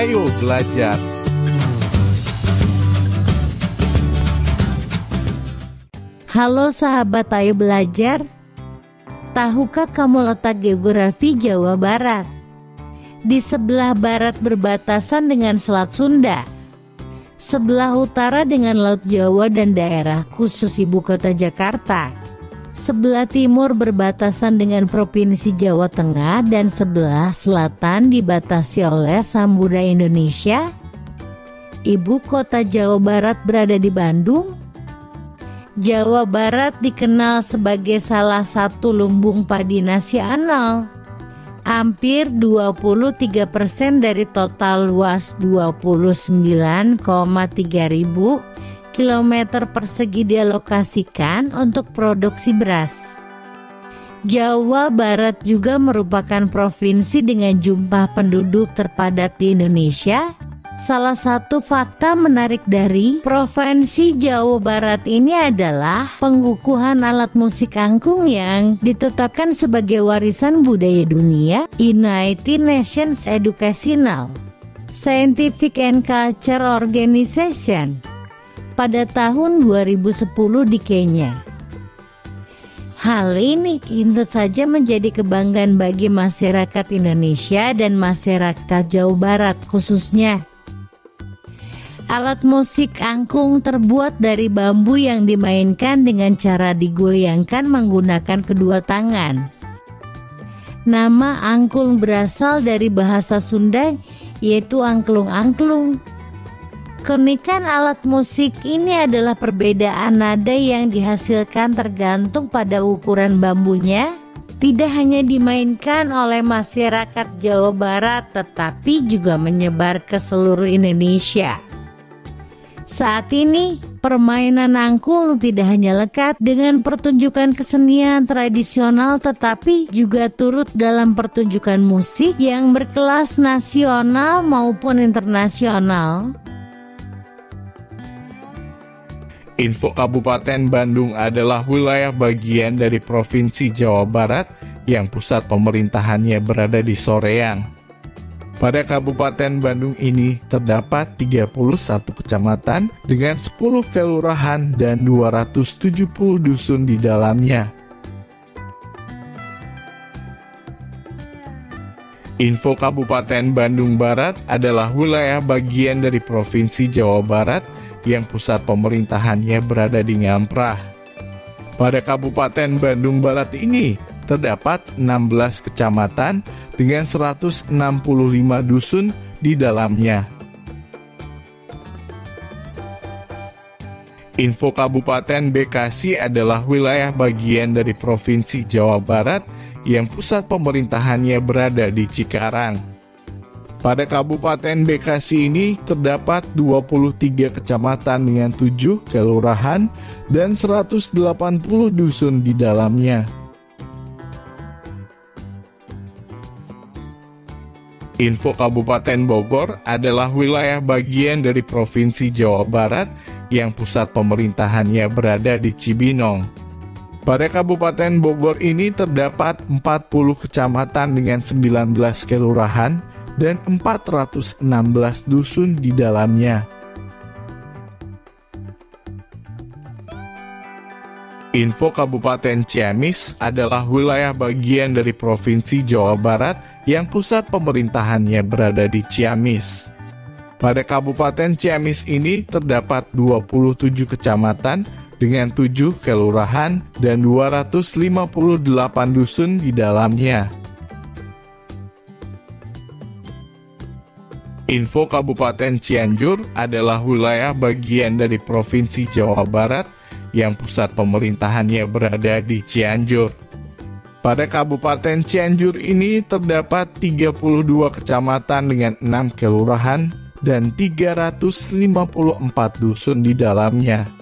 Ayo belajar. Halo sahabat Ayo Belajar. Tahukah kamu letak geografi Jawa Barat? Di sebelah barat berbatasan dengan Selat Sunda, sebelah utara dengan Laut Jawa dan daerah khusus Ibu Kota Jakarta, sebelah timur berbatasan dengan Provinsi Jawa Tengah, dan sebelah selatan dibatasi oleh Samudra Indonesia. Ibu kota Jawa Barat berada di Bandung. Jawa Barat dikenal sebagai salah satu lumbung padi nasional. Hampir 23% dari total luas 29,3 ribu kilometer persegi dialokasikan untuk produksi beras. Jawa Barat juga merupakan provinsi dengan jumlah penduduk terpadat di Indonesia. Salah satu fakta menarik dari Provinsi Jawa Barat ini adalah pengukuhan alat musik angklung yang ditetapkan sebagai warisan budaya dunia United Nations Educational, Scientific and Culture Organization pada tahun 2010 di Kenya. Hal ini tentu saja menjadi kebanggaan bagi masyarakat Indonesia dan masyarakat Jawa Barat khususnya. Alat musik angklung terbuat dari bambu yang dimainkan dengan cara digoyangkan menggunakan kedua tangan. Nama angklung berasal dari bahasa Sunda, yaitu angklung-angklung. Keunikan alat musik ini adalah perbedaan nada yang dihasilkan tergantung pada ukuran bambunya. Tidak hanya dimainkan oleh masyarakat Jawa Barat, tetapi juga menyebar ke seluruh Indonesia. Saat ini, permainan angklung tidak hanya lekat dengan pertunjukan kesenian tradisional, tetapi juga turut dalam pertunjukan musik yang berkelas nasional maupun internasional. Info Kabupaten Bandung adalah wilayah bagian dari Provinsi Jawa Barat yang pusat pemerintahannya berada di Soreang. Pada Kabupaten Bandung ini terdapat 31 kecamatan dengan 10 kelurahan dan 270 dusun di dalamnya. Info Kabupaten Bandung Barat adalah wilayah bagian dari Provinsi Jawa Barat yang pusat pemerintahannya berada di Ngamprah. Pada Kabupaten Bandung Barat ini terdapat 16 kecamatan dengan 165 dusun di dalamnya. Info Kabupaten Bekasi adalah wilayah bagian dari Provinsi Jawa Barat yang pusat pemerintahannya berada di Cikarang. Pada Kabupaten Bekasi ini terdapat 23 kecamatan dengan 7 kelurahan dan 180 dusun di dalamnya. Info Kabupaten Bogor adalah wilayah bagian dari Provinsi Jawa Barat yang pusat pemerintahannya berada di Cibinong. Pada Kabupaten Bogor ini terdapat 40 kecamatan dengan 19 kelurahan dan 416 dusun di dalamnya. Info Kabupaten Ciamis adalah wilayah bagian dari Provinsi Jawa Barat yang pusat pemerintahannya berada di Ciamis. Pada Kabupaten Ciamis ini terdapat 27 kecamatan dengan 7 kelurahan dan 258 dusun di dalamnya. Info Kabupaten Cianjur adalah wilayah bagian dari Provinsi Jawa Barat yang pusat pemerintahannya berada di Cianjur. Pada Kabupaten Cianjur ini terdapat 32 kecamatan dengan 6 kelurahan dan 354 dusun di dalamnya.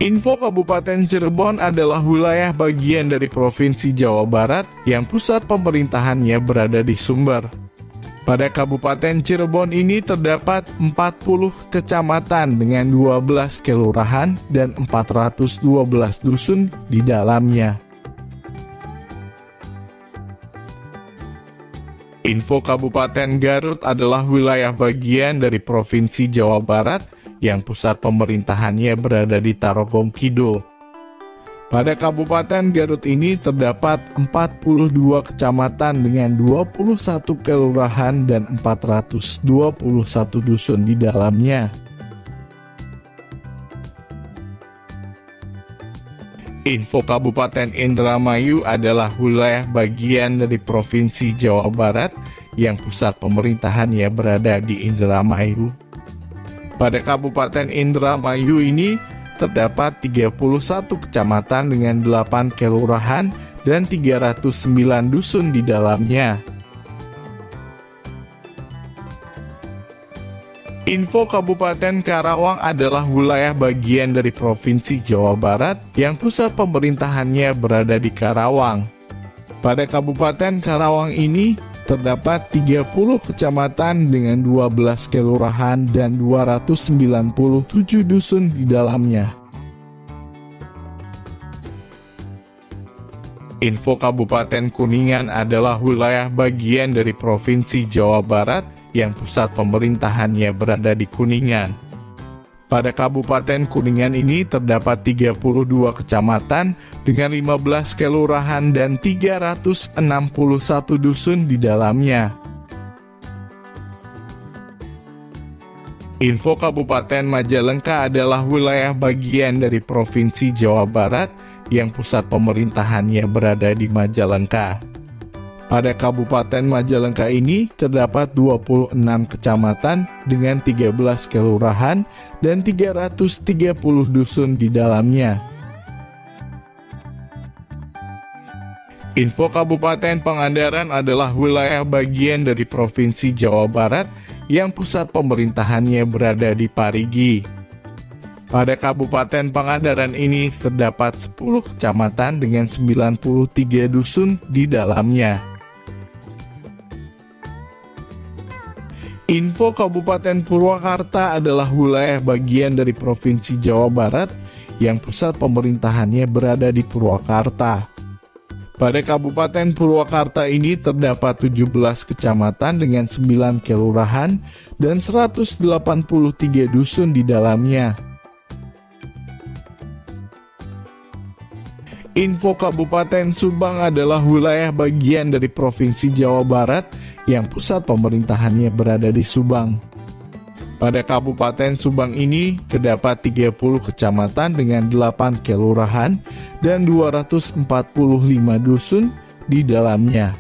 Info Kabupaten Cirebon adalah wilayah bagian dari Provinsi Jawa Barat yang pusat pemerintahannya berada di Sumber. Pada Kabupaten Cirebon ini terdapat 40 kecamatan dengan 12 kelurahan dan 412 dusun di dalamnya. Info Kabupaten Garut adalah wilayah bagian dari Provinsi Jawa Barat yang pusat pemerintahannya berada di Tarogong Kidul. Pada Kabupaten Garut ini terdapat 42 kecamatan dengan 21 kelurahan dan 421 dusun di dalamnya. Info Kabupaten Indramayu adalah wilayah bagian dari Provinsi Jawa Barat yang pusat pemerintahannya berada di Indramayu. Pada Kabupaten Indramayu ini terdapat 31 kecamatan dengan 8 kelurahan dan 309 dusun di dalamnya. Info Kabupaten Karawang adalah wilayah bagian dari Provinsi Jawa Barat yang pusat pemerintahannya berada di Karawang. Pada Kabupaten Karawang ini terdapat 30 kecamatan dengan 12 kelurahan dan 297 dusun di dalamnya. Info Kabupaten Kuningan adalah wilayah bagian dari Provinsi Jawa Barat yang pusat pemerintahannya berada di Kuningan. Pada Kabupaten Kuningan ini terdapat 32 kecamatan dengan 15 kelurahan dan 361 dusun di dalamnya. Info Kabupaten Majalengka adalah wilayah bagian dari Provinsi Jawa Barat yang pusat pemerintahannya berada di Majalengka. Pada Kabupaten Majalengka ini terdapat 26 kecamatan dengan 13 kelurahan dan 330 dusun di dalamnya. Info Kabupaten Pangandaran adalah wilayah bagian dari Provinsi Jawa Barat yang pusat pemerintahannya berada di Parigi. Pada Kabupaten Pangandaran ini terdapat 10 kecamatan dengan 93 dusun di dalamnya. Info Kabupaten Purwakarta adalah wilayah bagian dari Provinsi Jawa Barat yang pusat pemerintahannya berada di Purwakarta. Pada Kabupaten Purwakarta ini terdapat 17 kecamatan dengan 9 kelurahan dan 183 dusun di dalamnya. Info Kabupaten Subang adalah wilayah bagian dari Provinsi Jawa Barat yang pusat pemerintahannya berada di Subang. Pada Kabupaten Subang ini terdapat 30 kecamatan dengan 8 kelurahan dan 245 dusun di dalamnya.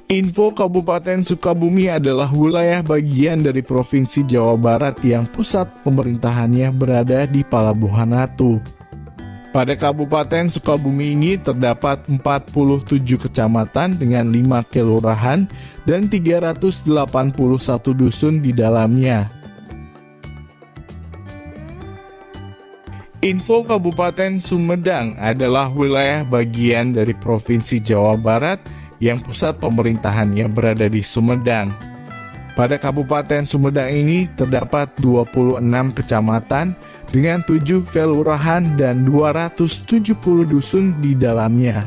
Info Kabupaten Sukabumi adalah wilayah bagian dari Provinsi Jawa Barat yang pusat pemerintahannya berada di Palabuhan Ratu. Pada Kabupaten Sukabumi ini terdapat 47 kecamatan dengan 5 kelurahan dan 381 dusun di dalamnya. Info Kabupaten Sumedang adalah wilayah bagian dari Provinsi Jawa Barat yang pusat pemerintahannya berada di Sumedang. Pada Kabupaten Sumedang ini terdapat 26 kecamatan dengan 7 kelurahan dan 270 dusun di dalamnya.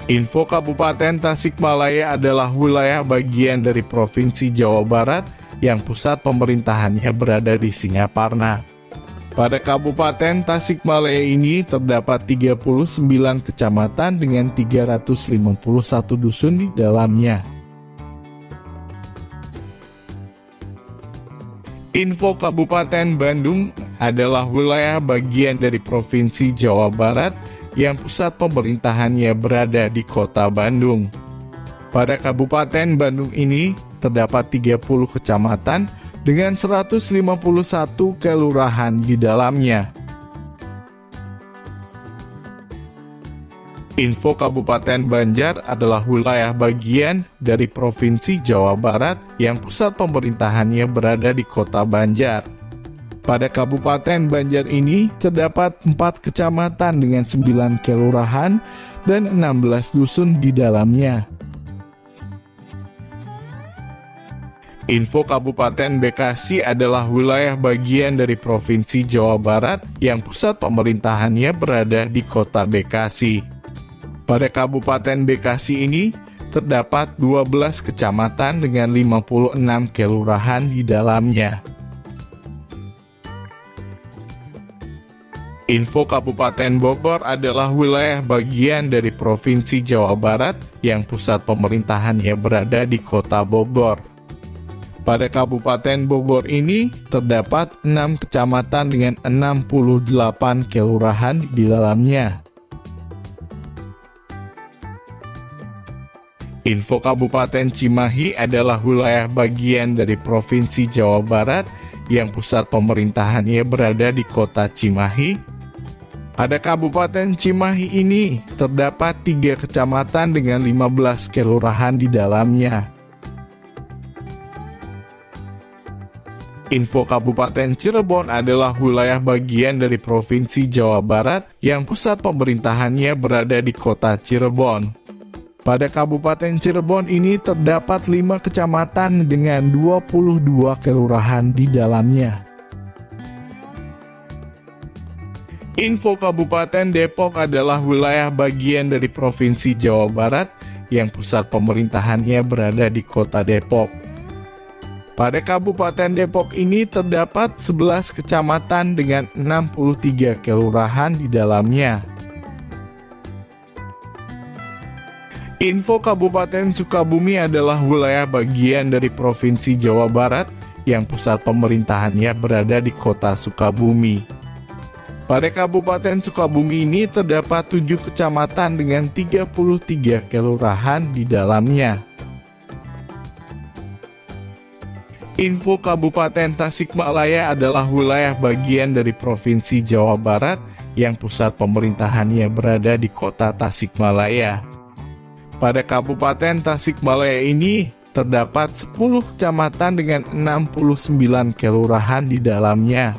Info Kabupaten Tasikmalaya adalah wilayah bagian dari Provinsi Jawa Barat yang pusat pemerintahannya berada di Singaparna. Pada Kabupaten Tasikmalaya ini terdapat 39 kecamatan dengan 351 dusun di dalamnya. Info Kabupaten Bandung adalah wilayah bagian dari Provinsi Jawa Barat yang pusat pemerintahannya berada di Kota Bandung. Pada Kabupaten Bandung ini terdapat 30 kecamatan dengan 151 kelurahan di dalamnya. Info Kabupaten Banjar adalah wilayah bagian dari Provinsi Jawa Barat yang pusat pemerintahannya berada di Kota Banjar. Pada Kabupaten Banjar ini terdapat 4 kecamatan dengan 9 kelurahan dan 16 dusun di dalamnya. Info Kabupaten Bekasi adalah wilayah bagian dari Provinsi Jawa Barat yang pusat pemerintahannya berada di Kota Bekasi. Pada Kabupaten Bekasi ini terdapat 12 kecamatan dengan 56 kelurahan di dalamnya. Info Kabupaten Bogor adalah wilayah bagian dari Provinsi Jawa Barat yang pusat pemerintahannya berada di Kota Bogor. Pada Kabupaten Bogor ini terdapat 6 kecamatan dengan 68 kelurahan di dalamnya. Info Kabupaten Cimahi adalah wilayah bagian dari Provinsi Jawa Barat yang pusat pemerintahannya berada di Kota Cimahi. Pada Kabupaten Cimahi ini terdapat 3 kecamatan dengan 15 kelurahan di dalamnya. Info Kabupaten Cirebon adalah wilayah bagian dari Provinsi Jawa Barat yang pusat pemerintahannya berada di Kota Cirebon. Pada Kabupaten Cirebon ini terdapat 5 kecamatan dengan 22 kelurahan di dalamnya. Info Kabupaten Depok adalah wilayah bagian dari Provinsi Jawa Barat yang pusat pemerintahannya berada di Kota Depok. Pada Kabupaten Depok ini terdapat 11 kecamatan dengan 63 kelurahan di dalamnya. Info Kabupaten Sukabumi adalah wilayah bagian dari Provinsi Jawa Barat yang pusat pemerintahannya berada di Kota Sukabumi. Pada Kabupaten Sukabumi ini terdapat 7 kecamatan dengan 33 kelurahan di dalamnya. Info Kabupaten Tasikmalaya adalah wilayah bagian dari Provinsi Jawa Barat yang pusat pemerintahannya berada di Kota Tasikmalaya. Pada Kabupaten Tasikmalaya ini terdapat 10 kecamatan dengan 69 kelurahan di dalamnya.